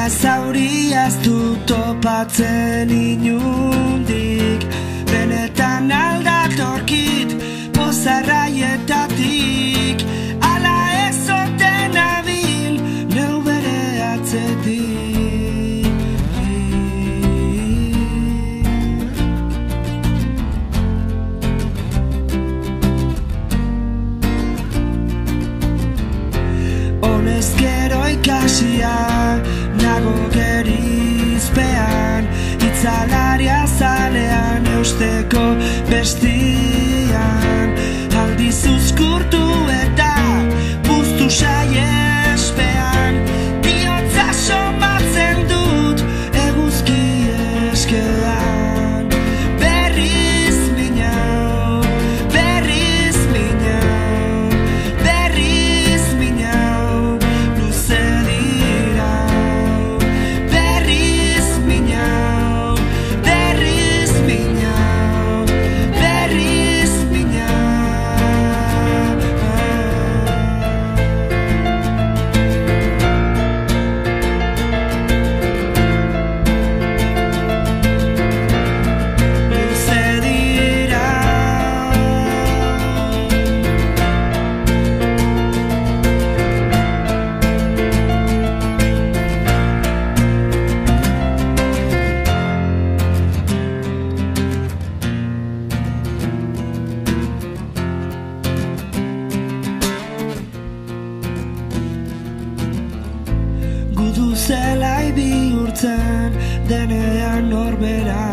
Zauria ez du topatzen inundik, benetan aldatorkit pozarraietatik, ala ez oten abil neu bere atzetik. Honezkero ikasia nago gerizpean, itzalaria zalean eusteko bestian, aldiz uzkurtu eta puztu saiespean, bihotza somatzen dut eguzki eskean. Berriz minau, berriz minau, berriz minau, luze dira. Berriz minau, berriz minau, berriz minau. Luze dira. Gudu zelai bihurtzen denean norbera,